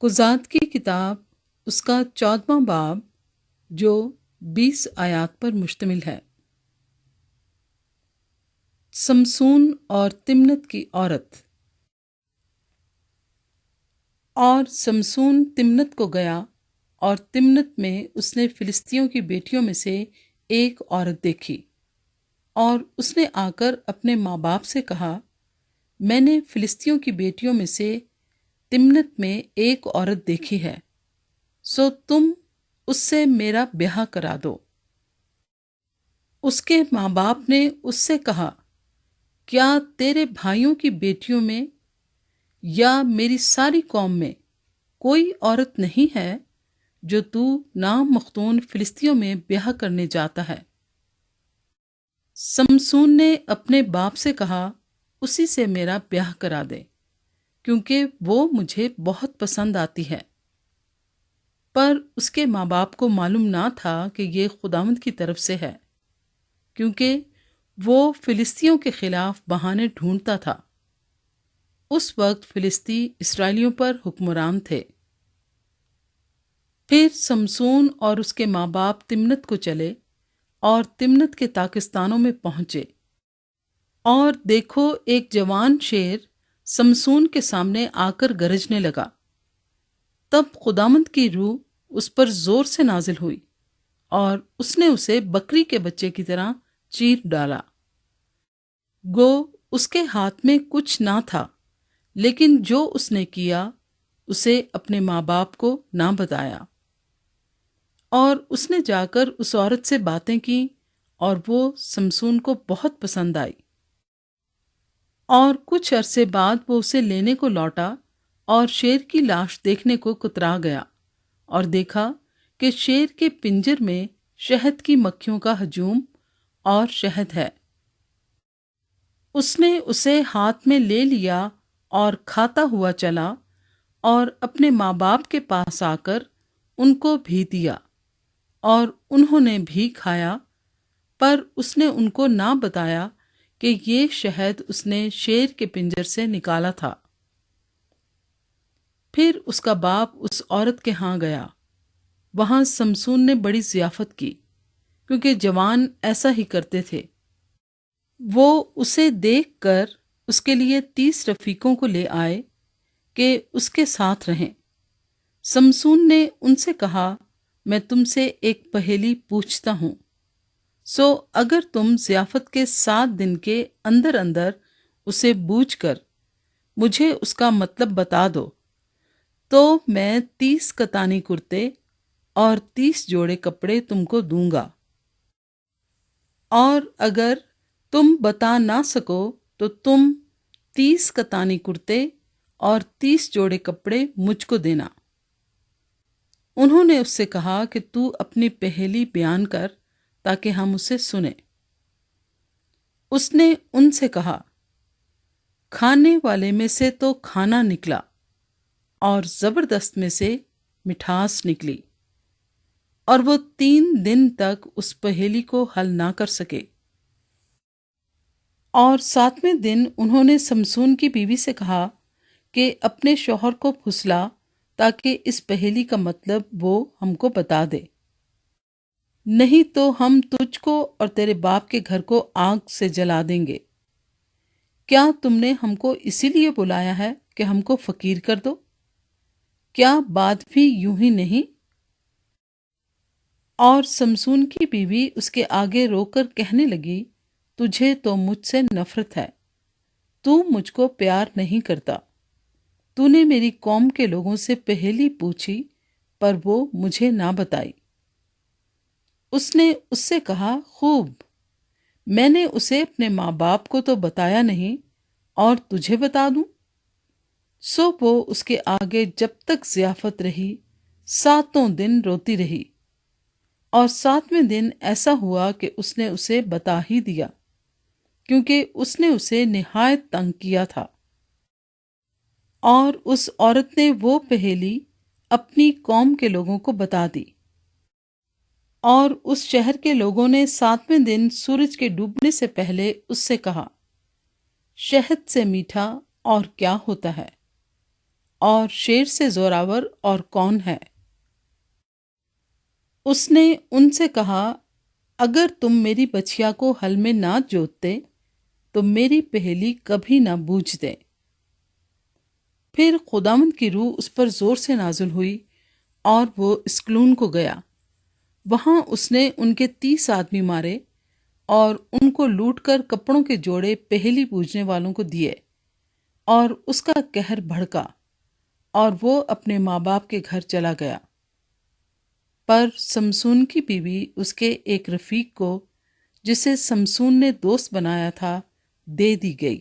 قضات کی کتاب اس کا 14واں باب جو 20 آیات پر مشتمل ہے۔ سمسون اور تمنت کی عورت۔ اور سمسون تمنت کو گیا، اور تمنت میں اس نے فلسطینیوں کی بیٹیوں میں سے ایک عورت دیکھی، اور اس نے آ کر اپنے ماں باپ سے کہا، میں نے فلسطینیوں کی بیٹیوں میں سے تمنت میں ایک عورت دیکھی ہے، سو تم اس سے میرا بیاہ کرا دو۔ اس کے ماں باپ نے اس سے کہا، کیا تیرے بھائیوں کی بیٹیوں میں یا میری ساری قوم میں کوئی عورت نہیں ہے جو تو نام مختون فلسطینیوں میں بیاہ کرنے جاتا ہے؟ سمسون نے اپنے باپ سے کہا، اسی سے میرا بیاہ کرا دے، کیونکہ وہ مجھے بہت پسند آتی ہے۔ پر اس کے ماں باپ کو معلوم نہ تھا کہ یہ خداوند کی طرف سے ہے، کیونکہ وہ فلسطینیوں کے خلاف بہانے ڈھونڈتا تھا۔ اس وقت فلسطی اسرائیلیوں پر حکمران تھے۔ پھر سمسون اور اس کے ماں باپ تمنت کو چلے اور تمنت کے تاکستانوں میں پہنچے، اور دیکھو ایک جوان شیر سمسون کے سامنے آ کر گرجنے لگا۔ تب خداوند کی روح اس پر زور سے نازل ہوئی، اور اس نے اسے بکری کے بچے کی طرح چیر ڈالا۔ گو اس کے ہاتھ میں کچھ نہ تھا، لیکن جو اس نے کیا اسے اپنے ماں باپ کو نہ بتایا۔ اور اس نے جا کر اس عورت سے باتیں کی، اور وہ سمسون کو بہت پسند آئی۔ اور کچھ عرصے بعد وہ اسے لینے کو لوٹا، اور شیر کی لاش دیکھنے کو کترا گیا، اور دیکھا کہ شیر کے پنجر میں شہد کی مکھیوں کا ہجوم اور شہد ہے۔ اس نے اسے ہاتھ میں لے لیا اور کھاتا ہوا چلا، اور اپنے ماں باپ کے پاس آ کر ان کو بھی دیا، اور انہوں نے بھی کھایا، پر اس نے ان کو نہ بتایا کہ یہ شہد اس نے شیر کے پنجر سے نکالا تھا۔ پھر اس کا باپ اس عورت کے ہاں گیا۔ وہاں سمسون نے بڑی ضیافت کی، کیونکہ جوان ایسا ہی کرتے تھے۔ وہ اسے دیکھ کر اس کے لیے 30 رفیقوں کو لے آئے کہ اس کے ساتھ رہیں۔ سمسون نے ان سے کہا، میں تم سے ایک پہیلی پوچھتا ہوں، سو اگر تم ضیافت کے 7 دن کے اندر اندر اسے بوجھ کر مجھے اس کا مطلب بتا دو، تو میں 30 کتانی کرتے اور 30 جوڑے کپڑے تم کو دوں گا۔ اور اگر تم بتا نہ سکو تو تم 30 کتانی کرتے اور 30 جوڑے کپڑے مجھ کو دینا۔ انہوں نے اس سے کہا کہ تو اپنی پہیلی بیان کر تاکہ ہم اسے سنیں۔ اس نے ان سے کہا، کھانے والے میں سے تو کھانا نکلا، اور زبردست میں سے مٹھاس نکلی، اور وہ 3 دن تک اس پہیلی کو حل نہ کر سکے۔ اور 7ویں دن انہوں نے سمسون کی بیوی سے کہا کہ اپنے شوہر کو پھسلا تاکہ اس پہیلی کا مطلب وہ ہم کو بتا دے، نہیں تو ہم تجھ کو اور تیرے باپ کے گھر کو آگ سے جلا دیں گے۔ کیا تم نے ہم کو اسی لیے بلایا ہے کہ ہم کو فقیر کر دو؟ کیا بات بھی یوں ہی نہیں؟ اور سمسون کی بیوی اس کے آگے رو کر کہنے لگی، تجھے تو مجھ سے نفرت ہے، تو مجھ کو پیار نہیں کرتا۔ تو نے میری قوم کے لوگوں سے پہیلی پوچھی، پر وہ مجھے نہ بتائی۔ اس نے اس سے کہا، خوب، میں نے اسے اپنے ماں باپ کو تو بتایا نہیں، اور تجھے بتا دوں؟ سو وہ اس کے آگے جب تک ضیافت رہی 7 دن روتی رہی، اور 7ویں دن ایسا ہوا کہ اس نے اسے بتا ہی دیا، کیونکہ اس نے اسے نہایت تنگ کیا تھا۔ اور اس عورت نے وہ پہیلی اپنی قوم کے لوگوں کو بتا دی۔ اور اس شہر کے لوگوں نے 7ویں دن سورج کے ڈوبنے سے پہلے اس سے کہا، شہد سے میٹھا اور کیا ہوتا ہے؟ اور شیر سے زوراور اور کون ہے؟ اس نے ان سے کہا، اگر تم میری بچھیا کو ہل میں نہ جوتتے تو میری پہیلی کبھی نہ بوجھتے۔ پھر خداوند کی روح اس پر زور سے نازل ہوئی اور وہ اسکلون کو گیا۔ وہاں اس نے ان کے 30 آدمی مارے اور ان کو لوٹ کر کپڑوں کے جوڑے پہیلی پوجنے والوں کو دیے، اور اس کا قہر بھڑکا اور وہ اپنے ماں باپ کے گھر چلا گیا۔ پر سمسون کی بیوی اس کے ایک رفیق کو، جسے سمسون نے دوست بنایا تھا، دے دی گئی۔